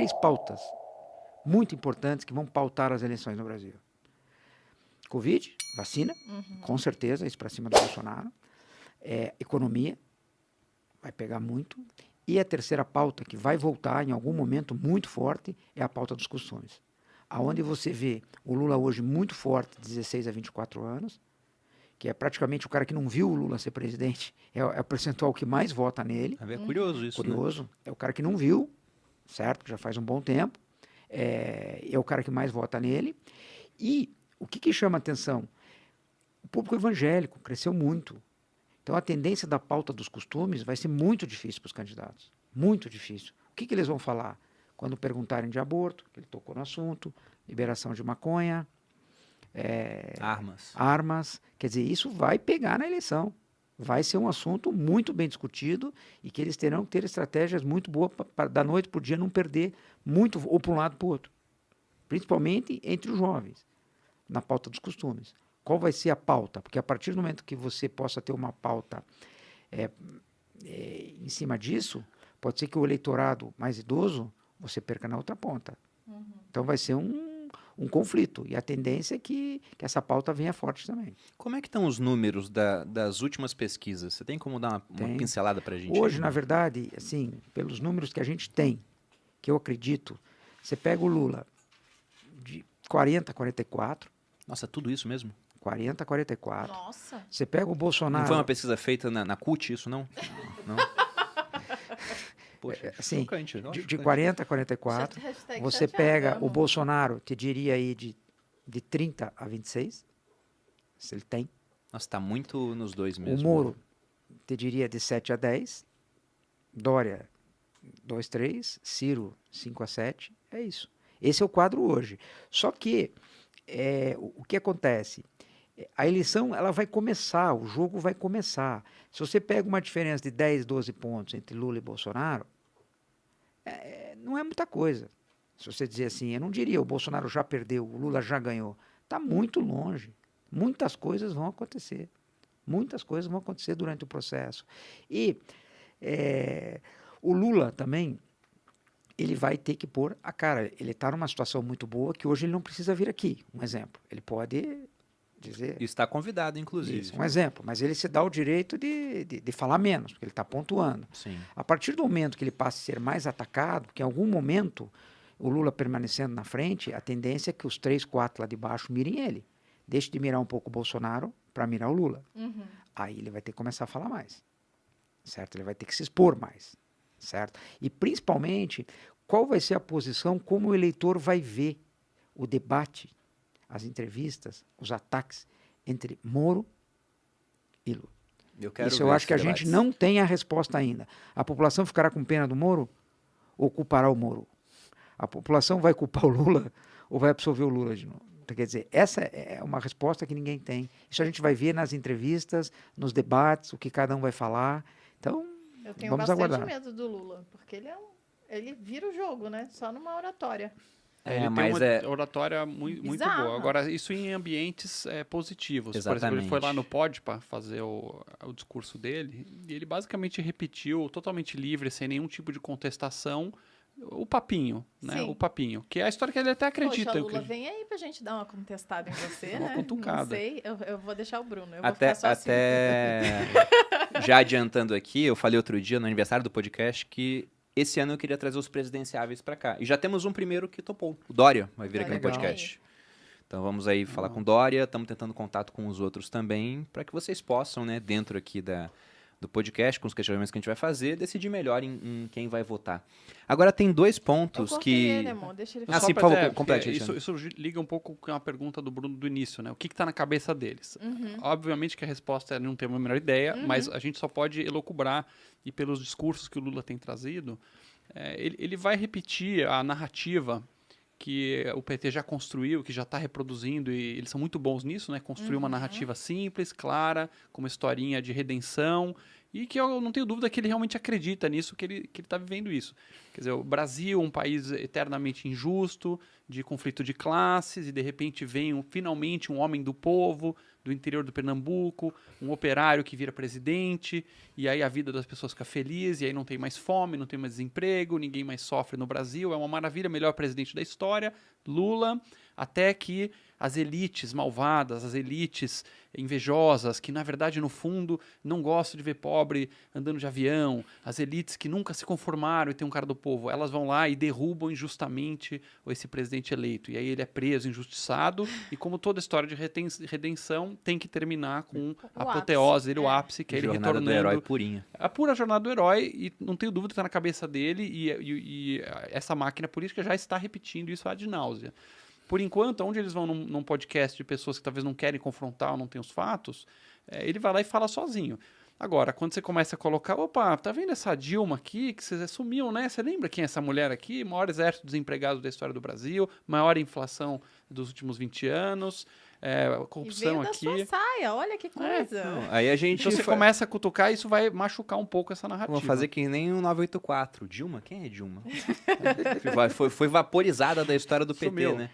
3 pautas muito importantes que vão pautar as eleições no Brasil. Covid, vacina, com certeza, isso para cima do Bolsonaro. Economia, vai pegar muito. E a terceira pauta, que vai voltar em algum momento muito forte, é a pauta dos costumes. Aonde você vê o Lula hoje muito forte, 16 a 24 anos, que é praticamente o cara que não viu o Lula ser presidente, é o percentual que mais vota nele. É curioso isso, Curioso. né? É o cara que não viu, certo? Que já faz um bom tempo. É o cara que mais vota nele. E o que chama atenção? O público evangélico cresceu muito. Então, a tendência da pauta dos costumes vai ser muito difícil para os candidatos. Muito difícil. O que eles vão falar? Quando perguntarem de aborto, que ele tocou no assunto, liberação de maconha, armas. Quer dizer, isso vai pegar na eleição. Vai ser um assunto muito bem discutido e que eles terão que ter estratégias muito boas para, da noite para o dia, não perder muito, ou para um lado para o outro. Principalmente entre os jovens, na pauta dos costumes. Qual vai ser a pauta? Porque a partir do momento que você possa ter uma pauta em cima disso, pode ser que o eleitorado mais idoso você perca na outra ponta. Então vai ser um conflito. E a tendência é que essa pauta venha forte também. Como é que estão os números das últimas pesquisas? Você tem como dar uma pincelada para a gente? Hoje, na verdade, assim, pelos números que a gente tem, que eu acredito, você pega o Lula de 40 a 44. Nossa, tudo isso mesmo? 40 a 44. Nossa. Você pega o Bolsonaro... Não foi uma pesquisa feita na CUT, isso não? Não? Poxa, assim, chocante. de 40 a 44. Você pega o Bolsonaro, te diria aí de 30 a 26, se ele tem. Nossa, está muito nos dois mesmo. O Moro, te diria de 7 a 10. Dória, 2, 3. Ciro, 5 a 7. É isso. Esse é o quadro hoje. Só que, o que acontece? A eleição ela vai começar, o jogo vai começar. Se você pega uma diferença de 10, 12 pontos entre Lula e Bolsonaro, não é muita coisa. Se você dizer assim, eu não diria o Bolsonaro já perdeu, o Lula já ganhou. Está muito longe. Muitas coisas vão acontecer. Muitas coisas vão acontecer durante o processo. E o Lula também, ele vai ter que pôr a cara. Ele está numa situação muito boa que hoje ele não precisa vir aqui. Um exemplo. Ele pode dizer... Está convidado, inclusive. Isso, um exemplo. Mas ele se dá o direito de falar menos, porque ele está pontuando. Sim. A partir do momento que ele passa a ser mais atacado, porque em algum momento o Lula permanecendo na frente, a tendência é que os 3, 4 lá de baixo mirem ele. Deixe de mirar um pouco o Bolsonaro para mirar o Lula. Aí ele vai ter que começar a falar mais. Certo? Ele vai ter que se expor mais. Certo? E principalmente, qual vai ser a posição, como o eleitor vai ver o debate, as entrevistas, os ataques entre Moro e Lula. Isso eu acho que a gente não tem a resposta ainda. A população ficará com pena do Moro ou culpará o Moro? A população vai culpar o Lula ou vai absolver o Lula de novo? Então, quer dizer, essa é uma resposta que ninguém tem. Isso a gente vai ver nas entrevistas, nos debates, o que cada um vai falar. Então, eu tenho vamos bastante aguardar. medo do Lula, porque ele vira o jogo, né? Só numa oratória. Ele mas tem uma oratória muito boa. Agora, isso em ambientes positivos. Exatamente. Por exemplo, ele foi lá no Podpah fazer o discurso dele e ele basicamente repetiu, totalmente livre, sem nenhum tipo de contestação, o papinho, né? Sim. O papinho, que é a história que ele até acredita. Poxa, Lula, vem aí pra gente dar uma contestada em você, Uma né? cutucada. Não sei, eu vou deixar o Bruno, eu vou Até, ficar só assim. já adiantando aqui, eu falei outro dia no aniversário do podcast que esse ano eu queria trazer os presidenciáveis para cá. E já temos um primeiro que topou. O Dória vai vir aqui no podcast. Então vamos aí falar com o Dória, estamos tentando contato com os outros também, para que vocês possam, né, dentro aqui do podcast, com os questionamentos que a gente vai fazer, decidir melhor em quem vai votar. Agora tem 2 pontos eu que... ele, amor. Deixa ele falar. Sim, por favor, complete. Isso liga um pouco com a pergunta do Bruno do início, né? O que está na cabeça deles? Obviamente que a resposta é não ter a menor ideia, mas a gente só pode elocubrar, e pelos discursos que o Lula tem trazido, ele vai repetir a narrativa que o PT já construiu, que já está reproduzindo, e eles são muito bons nisso, né? Construir uma narrativa simples, clara, com uma historinha de redenção, e que eu não tenho dúvida que ele realmente acredita nisso, que ele está vivendo isso. Quer dizer, o Brasil, um país eternamente injusto, de conflito de classes, e de repente vem finalmente um homem do povo, do interior do Pernambuco, um operário que vira presidente, e aí a vida das pessoas fica feliz, e aí não tem mais fome, não tem mais desemprego, ninguém mais sofre no Brasil, é uma maravilha, melhor presidente da história, Lula, até que as elites malvadas, as elites invejosas, que na verdade no fundo não gostam de ver pobre andando de avião, as elites que nunca se conformaram e tem um cara do povo, elas vão lá e derrubam injustamente esse presidente eleito. E aí ele é preso, injustiçado, e como toda história de redenção tem que terminar com a apoteose dele, o ápice, que é ele Jornada retornando. do herói purinha. A pura jornada do herói, e não tenho dúvida que está na cabeça dele, e essa máquina política já está repetindo isso ad náusea. Por enquanto, onde eles vão num podcast de pessoas que talvez não querem confrontar ou não têm os fatos, ele vai lá e fala sozinho. Agora, quando você começa a colocar, opa, tá vendo essa Dilma aqui, que você sumiu, né? Você lembra quem é essa mulher aqui? Maior exército de desempregados da história do Brasil, maior inflação dos últimos 20 anos, corrupção e aqui. veio da sua saia, olha que coisa. Não, aí a gente Então você começa a cutucar e isso vai machucar um pouco essa narrativa. Vamos fazer que nem o 984. Dilma? Quem é Dilma? Foi vaporizada da história do PT, Sumiu. né?